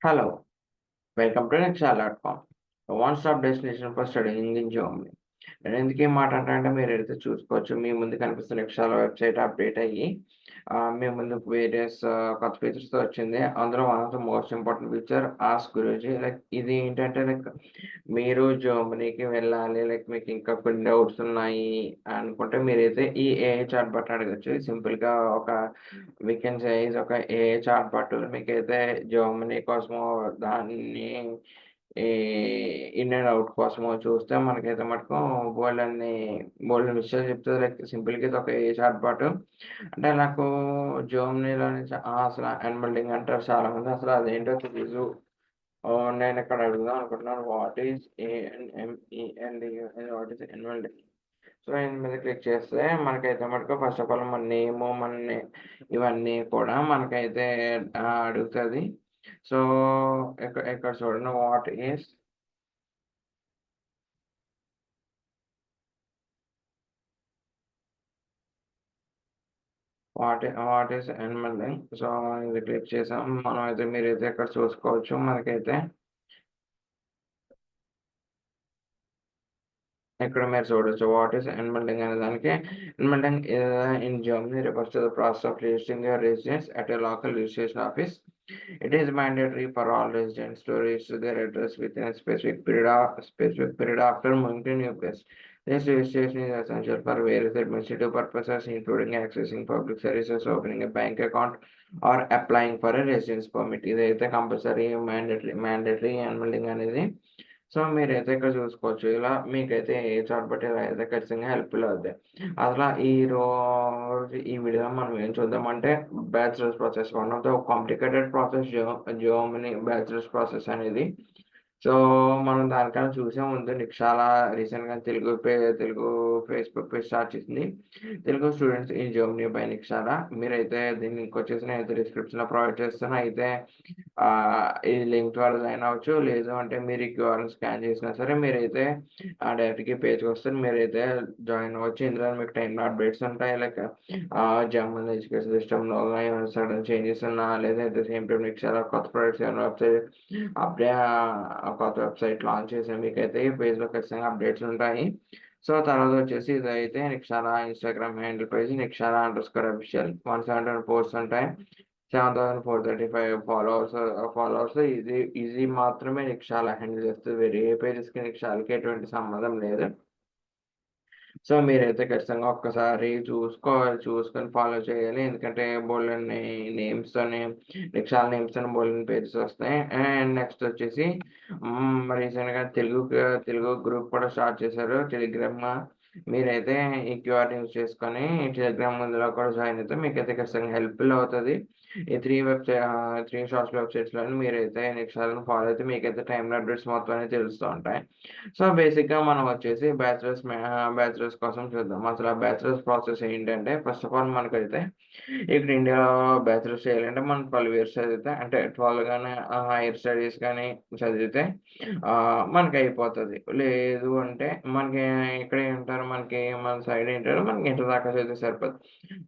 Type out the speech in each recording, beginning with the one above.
Hello, welcome to Nexala.com, a one-stop destination for studying in Germany. నేను ఎందుకు ఈ మాట అంటే మీరైతే చూసుకోవచ్చు. మీ ముందు కనిపిస్తున్న ఎక్స్ట్రా వెబ్‌సైట్ అప్‌డేట్ అయ్యి మీ ముందు వేరియస్ కొత్త ఫీచర్స్‌తో వచ్చింది. అందులో one of the most important feature ask Guruji. Like ఇది ఏంటంటే మీరు జర్మనీకి వెళ్ళాలి. మీకు ఇంకా కొన్ని డౌట్స్ ఉన్నాయి అనుకుంటే మీరైతే ఈ ఏఐ చాట్‌బాట్‌ని అడగొచ్చు. సింపుల్‌గా ఒక వీ కెన్ సే ఈజ్ ఒక ఏఐ చాట్‌బాట్ మీకైతే జర్మనీ కోసమో దాన్ని ఈ ఇన్ అండ్ ఔట్ కోసమో చూస్తే మనకైతే మటుకు బోలెడన్ని విషయాలు చెప్తది. లైక్ సింపుల్‌గా ఇదొక ఏఐ చాట్‌బాట్. అంటే నాకు జర్మనీలో నుంచి అసల ఎన్‌మెల్డింగ్ అంటారు చాలామంది. అసలు అదేంటో తెలీదు. నేనిక్కడ అడుగుదాం అనుకుంటున్నాను. వాట్ ఈస్ ఏఎన్ఎంఈఎల్‌డియు వాట్ ఈస్ ఎన్‌మెల్డింగ్? సో, దీని మీద క్లిక్ చేస్తే మనకైతే మటుకు ఫస్ట్ ఆఫ్ ఆల్ మన నేము, ఇవన్నీ కూడా మనకైతే అడుగుతది. సో, ఇక్కడ చూడండి వాట్ ఈస్ ఎన్‌మెల్డింగ్. సో, ఇది క్లిక్ చేసాం. మీరైతే ఇక్కడ చూసుకోవచ్చు. మనకైతే ఇక్కడ మీరు చూడొచ్చు. వాట్ ఈస్ ఎన్‌మెల్డింగ్ అనే దానికి ఎన్‌మెల్డింగ్ in Germany refers to the process of registering your residence at a local registration office. It is mandatory for all residents to register their address within a specific period after moving to new place. This registration is essential for various administrative purposes, including accessing public services, opening a bank account, or applying for a residence permit. ఇదైతే compulsory mandatory ఎన్‌మెల్డింగ్ అనేది. So, మీరైతే ఇక్కడ చూసుకోవచ్చు. ఇలా మీకైతే ఏ chat but ఇలా అయితే ఖచ్చితంగా హెల్ప్‌ఫుల్ అవుద్ది. అసల ఈ వీడియోలో మనం ఏం చూద్దామంటే bachelor's process one of the complicated process Germany bachelor's process అనేది. సో, మనం దానికన్నా చూసే ముందు నిక్షాల రీసెంట్‌గా తెలుగు ఫేస్‌బుక్ పేజ్ స్టార్ట్ చేసింది. Telugu students in Germany by Nikshala. మీరైతే దీని లింక్ వచ్చేసి నేనైతే డిస్క్రిప్షన్‌లో ప్రొవైడ్ చేస్తాను. అయితే ఈ లింక్ ద్వారా జాయిన్ అవ్వచ్చు. లేదు అంటే మీరు ఈ క్యూఆర్‌ని స్కాన్ చేసినా సరే మీరైతే డైరెక్ట్‌గా ఈ పేజ్‌కొస్తారు. మీరైతే జాయిన్ అవ్వచ్చు. ఇందులో మీకు టైమ్‌లో అప్డేట్స్ ఉంటాయి. లైక్ జర్మన్ ఎడ్యుకేషన్ సిస్టమ్‌లో ఏమైనా సడెన్ చేంజెస్ ఉన్నా లేదా అట్ ద సేమ్ టైమ్ నిక్షాల కొత్త ప్రొడక్ట్స్ ఏమైనా కొత్త వెబ్‌సైట్ లాంచ్ చేసాం. మీకైతే ఈ పేజ్‌లో ఖచ్చితంగా అప్డేట్స్ ఉంటాయి. సో, తర్వాత వచ్చేసి ఇదైతే నిక్షాల ఇన్‌స్టాగ్రామ్ హ్యాండిల్ పేజ్ నిక్షాల_అఫీషియల్ 171 పోస్ట్స్ ఉంటాయి. 7,435 ఫాలోవర్స్ ఇది మాత్రమే నిక్షాల హ్యాండిల్ చేస్తది. వేరే ఏ పేజెస్‌కి నిక్షాలకి ఎటువంటి సంబంధం లేదు. సో, మీరైతే ఖచ్చితంగా ఒక్కసారి చూసుకొని ఫాలో చేయాలి. ఎందుకంటే బోలెడన్ని నేమ్స్‌తోని నిక్షాల నేమ్స్‌తోని బోలెడన్ని పేజెస్ వస్తాయి. అండ్ నెక్స్ట్ వచ్చేసి రీసెంట్‌గా తెలుగు గ్రూప్ కూడా స్టార్ట్ చేశారు టెలిగ్రామ్. మీరైతే ఈ క్యూఆర్ యూజ్ చేసుకొని టెలిగ్రామ్ ఇందులో కూడా జాయిన్ అయితే మీకైతే ఖచ్చితంగా హెల్ప్‌ఫుల్ అవుతది. ఈ 3 సోషల్ వెబ్‌సైట్స్‌లోని మీరైతే నిక్షాలను ఫాలో అయితే మీకైతే టైమ్‌లో అప్డేట్స్ మొత్తం అనేది తెలుస్తూ ఉంటాయి. సో, బేసిక్‌గా మనం వచ్చేసి బ్యాచిలర్స్ కోసం చూద్దాం. అసలు ఆ బ్యాచిలర్స్ ప్రాసెస్ ఏంటంటే ఫస్ట్ ఆఫ్ ఆల్ మనకైతే ఇక్కడ ఇండియాలో బ్యాచిలర్స్ చేయాలంటే మనం 12 ఇయర్స్ చదివితే అంటే 12 గాని హైయర్ స్టడీస్ గాని చదివితే మనకయిపోతది. లేదు అంటే మనకి ఇక్కడ ఏంటారు మన సైడ్ ఏంటారు మనకి ఇంటర్ దాకా చదివితే సరిపోద్ది.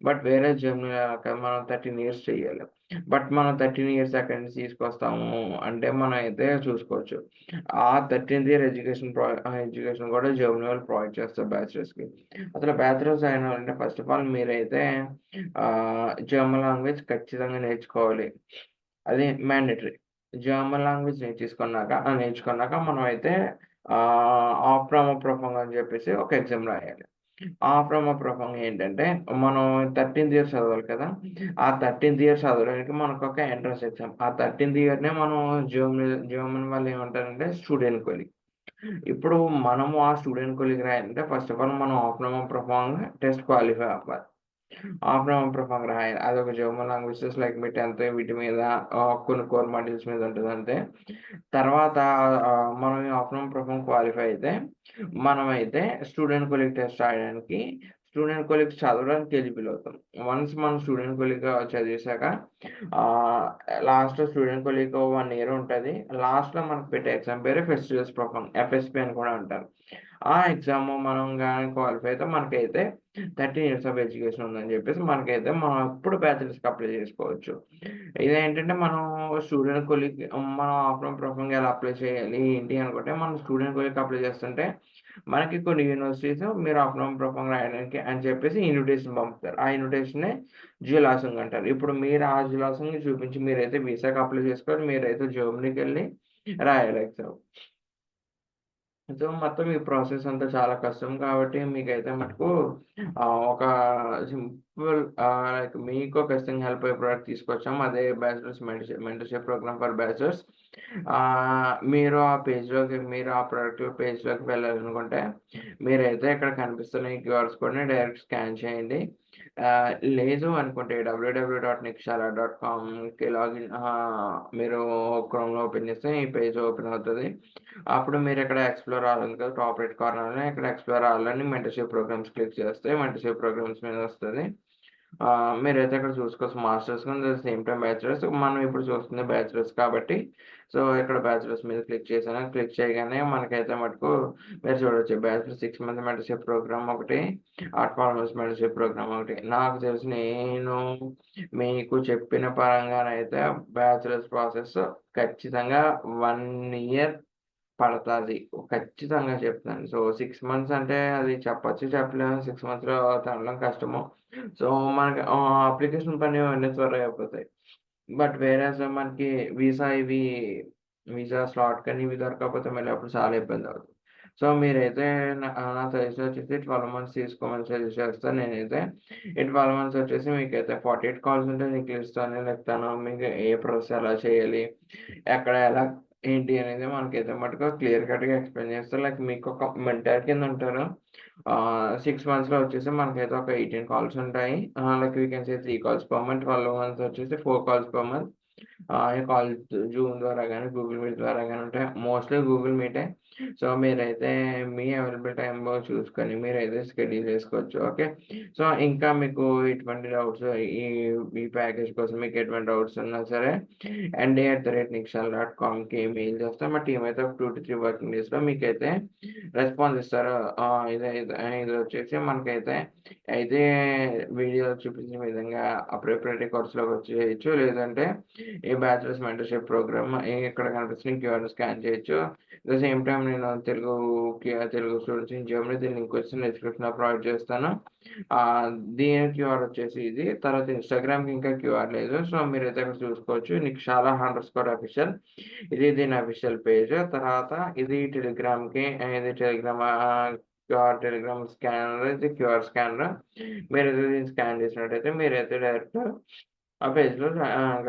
బట్ వేరే జర్మనీలో అలా కాదు మనం 13 ఇయర్స్ చేయాలి. బట్ మనం 13 ఇయర్స్ ఎక్కడి నుంచి తీసుకొస్తాము అంటే మనం అయితే చూసుకోవచ్చు. ఆ 13థ్ ఇయర్ ఎడ్యుకేషన్ కూడా జర్మనీ వాళ్ళు ప్రొవైడ్ చేస్తారు బ్యాచిలర్స్‌కి. అసలు బ్యాచిలర్స్ అయినారంటే ఫస్ట్ ఆఫ్ ఆల్ మీరైతే జర్మన్ లాంగ్వేజ్ ఖచ్చితంగా నేర్చుకోవాలి. అది మ్యాండేటరీ. జర్మన్ లాంగ్వేజ్ నేర్చుకున్నాక మనమైతే ఆఫ్రామా ప్రొఫంగ్ అని చెప్పేసి ఒక ఎగ్జామ్ రాయాలి. ఆఫ్రామా ప్రొఫంగ్ ఏంటంటే మనం 13థ్ ఇయర్ చదవాలి కదా! ఆ 13థ్ ఇయర్ చదవడానికి మనకొక ఎంట్రన్స్ ఎగ్జామ్. ఆ 13థ్ ఇయర్‌నే మనం జర్మన్ వాళ్ళు ఏమంటారంటే స్టూడెంట్ కొలీగ్. ఇప్పుడు మనము ఆ స్టూడెంట్ కొలీగ్ రాయాలంటే ఫస్ట్ ఆఫ్ ఆల్ మనం ఆఫ్రామా ప్రొఫంగ్ టెస్ట్ క్వాలిఫై అవ్వాలి. ఆఫ్రామా ప్రొఫంగ్ రాయాలి. అదొక జర్మన్ లాంగ్వేజెస్ లైక్ మీ 10థ్ వీటి మీద కొన్ని కోర్ మాడ్యూల్స్ మీద ఉంటదంతే. తర్వాత మనం ఈ ఆఫ్రామా ప్రొఫంగ్ క్వాలిఫై అయితే మనమైతే స్టూడెంట్ కొలీగ్ టెస్ట్ రాయడానికి స్టూడెంట్ కొలీగ్స్ చదవడానికి ఎలిజిబుల్ అవుతాం. వన్స్ మనం స్టూడెంట్ కొలీగ్‌గా చదివేశాక లాస్ట్‌లో స్టూడెంట్ కొలీగ్ 1 ఇయర్ ఉంటది. లాస్ట్‌లో మనకు పెట్టే ఎగ్జామ్ పేరే ఫెస్టివల్స్ ప్రొఫార్మ్ ఎఫ్ఎస్‌పి అని కూడా అంటారు. ఆ ఎగ్జామ్ మనం గాని క్వాలిఫై అయితే మనకైతే 13 ఇయర్స్ ఆఫ్ ఎడ్యుకేషన్ ఉందని చెప్పేసి మనకైతే మనం అప్పుడు బ్యాచిలర్స్‌కి అప్లై చేసుకోవచ్చు. ఇదేంటంటే మనం స్టూడెంట్ కొలీగ్ మనం ఆఫ్లైన్ ప్రొఫార్మ్‌గా ఎలా అప్లై చేయాలి ఏంటి అనుకుంటే మనం స్టూడెంట్ కొలీగ్‌కి అప్లై చేస్తుంటే మనకి కొన్ని యూనివర్సిటీస్ మీరు ఆఫ్లైన్ ప్రొఫార్మ్ రాయడానికి అని చెప్పేసి ఇన్విటేషన్ పంపుతారు. ఆ ఇన్విటేషన్‌నే జిలాసింగ్ అంటారు. ఇప్పుడు మీరు ఆ జిలాసింగ్‌ని చూపించి మీరైతే వీసాకి అప్లై చేసుకోవాలి. మీరైతే జర్మనీకెళ్ళి రాయాలి ఎగ్జామ్. సో, మొత్తం ఈ ప్రాసెస్ అంతా చాలా కష్టం కాబట్టి మీకైతే మటుకు ఒక సింపుల్ లైక్ మీకు ఖచ్చితంగా హెల్ప్ అయ్యే ప్రోడక్ట్ తీసుకొచ్చాం. అదే bachelors mentorship programme for bachelors. మీరు ఆ ప్రొడక్ట్ పేజ్‌లోకి వెళ్ళాలనుకుంటే మీరైతే ఇక్కడ కనిపిస్తున్న ఈ క్యూఆర్స్ కోడ్‌ని డైరెక్ట్ స్కాన్ చేయండి. లేదు అనుకుంటే www.nikshala.comకి మీరు క్రోమ్‌లో ఓపెన్ చేస్తే ఈ పేజ్ ఓపెన్ అవుతది. అప్పుడు మీరిక్కడ ఎక్స్‌ప్లోర్ ఆల్ ఉంది కదా! టాప్ రైట్ కార్నర్‌లో ఇక్కడ ఎక్స్‌ప్లోర్ ఆల్ అని మెంటర్‌షిప్ ప్రోగ్రామ్స్ క్లిక్ చేస్తే మెంటర్‌షిప్ ప్రోగ్రామ్స్ మీద వస్తది. మీరైతే ఇక్కడ చూసుకోవచ్చు మాస్టర్స్ కింద సేమ్ టైమ్ బ్యాచిలర్స్. మనం ఇప్పుడు చూస్తుంది బ్యాచిలర్స్ కాబట్టి సో, ఇక్కడ బ్యాచిలర్స్ మీద క్లిక్ చేశాను. క్లిక్ చేయగానే మనకైతే మటుకు మీరు చూడొచ్చు బ్యాచిలర్ 6 మంత్ మెంటర్‌షిప్ ప్రోగ్రామ్ ఒకటి, ఆటోనమస్ మెంటర్‌షిప్ ప్రోగ్రామ్ ఒకటి. నాకు తెలిసి నేను మీకు చెప్పిన పరంగానైతే బ్యాచిలర్స్ ప్రాసెస్ ఖచ్చితంగా 1 ఇయర్ పడతాది. ఖచ్చితంగా చెప్తున్నాను. సో, 6 మంత్స్ అంటే అది చెప్పొచ్చు, చెప్పలేము. 6 మంత్స్‌లో తేవడం కష్టము. సో, మనకి అప్లికేషన్ పని ఇవన్నీ త్వరగా అయిపోతాయి. బట్ వేరేస్ మనకి వీసా స్లాట్ కానీ ఇవి దొరకకపోతే మళ్ళీ అప్పుడు చాలా ఇబ్బందవుతుంది. సో, మీరైతే నా సజెషన్ వచ్చేసి 12 మంత్స్ తీసుకోమని సజెస్ట్ చేస్తాను నేనైతే. ఈ 12 మంత్స్ వచ్చేసి మీకైతే 48 కాల్స్ ఉంటే నీకు లిస్ట్‌తోనే చెప్తాను. మీకు ఏ ప్రాసెస్ ఎలా చేయాలి? ఎక్కడ ఎలా ఏంటి అనేది మనకైతే మటుకు క్లియర్ కట్‌గా ఎక్స్‌ప్లెయిన్ చేస్తారు. లైక్ మీకొక మెంటర్ కింద ఉంటారు. 6 మంత్స్‌లో వచ్చేసి మనకైతే ఒక 18 కాల్స్ ఉంటాయి. Like we can say 3 calls per month. 12 months వచ్చేసి 4 కాల్స్ పర్ మంత్. ఈ కాల్ జూమ్ ద్వారా గాని, గూగుల్ మీట్ ద్వారా గాని ఉంటాయి. Mostly Google మీటే. సో, మీరైతే మీ అవైలబుల్ టైమ్‌లో చూసుకొని మీరైతే షెడ్యూల్ చేసుకోవచ్చు. ఓకే. సో, ఇంకా మీకు ఎటువంటి డౌట్స్ ఈ ఈ ప్యాకేజ్ కోసం మీకు ఎటువంటి డౌట్స్ ఉన్నా సరే nda@nikshala.comకి మెయిల్ చేస్తే మా టీమ్ అయితే ఒక 2-3 వర్కింగ్ డేస్‌లో మీకైతే రెస్పాన్స్ ఇస్తారు. ఇది వచ్చేసి మనకైతే అయితే వీడియోలో చూపించిన విధంగా ప్రిపరేటరీ కోర్స్‌లోకి వచ్చి చేయొచ్చు. లేదంటే ఈ బ్యాచిలర్స్ మెంటర్‌షిప్ ప్రోగ్రామ్ ఇక్కడ కనిపిస్తున్న క్యూఆర్‌ని స్కాన్ చేయొచ్చు. అట్ ద సేమ్ టైమ్ నేను తెలుగు స్టూడెంట్స్ ఇన్ జర్మనీ దీని లింక్ వచ్చి డిస్క్రిప్షన్‌లో ప్రొవైడ్ చేస్తాను. ఆహ్, దీని క్యూఆర్ వచ్చేసి ఇది. తర్వాత ఇన్‌స్టాగ్రామ్‌కి ఇంకా క్యూఆర్ లేదు. సో, మీరైతే అక్కడ చూసుకోవచ్చు. nikshala_official ఇది దీని అఫీషియల్ పేజ్. తర్వాత ఇది టెలిగ్రామ్‌కి ఇది టెలిగ్రామ్ స్కానర్ ఇది క్యూఆర్ స్కానర్. మీరైతే దీన్ని స్కాన్ చేసినట్టయితే మీరైతే డైరెక్ట్ ఆ పేజ్‌లో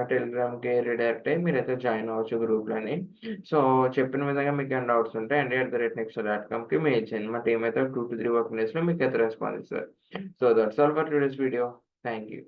టెలిగ్రామ్‌కి రీడైరెక్ట్ అయ్యి మీరైతే జాయిన్ అవ్వచ్చు గ్రూప్‌లోని. సో, చెప్పిన విధంగా మీకేమైనా డౌట్స్ ఉంటే nda@nextcell.comకి మెయిల్ చేయండి. మా టీమ్ అయితే 2-3 వర్కింగ్ డేస్‌లో మీకైతే రెస్పాన్స్ ఇస్తారు. So, that's all for today's video. Thank you.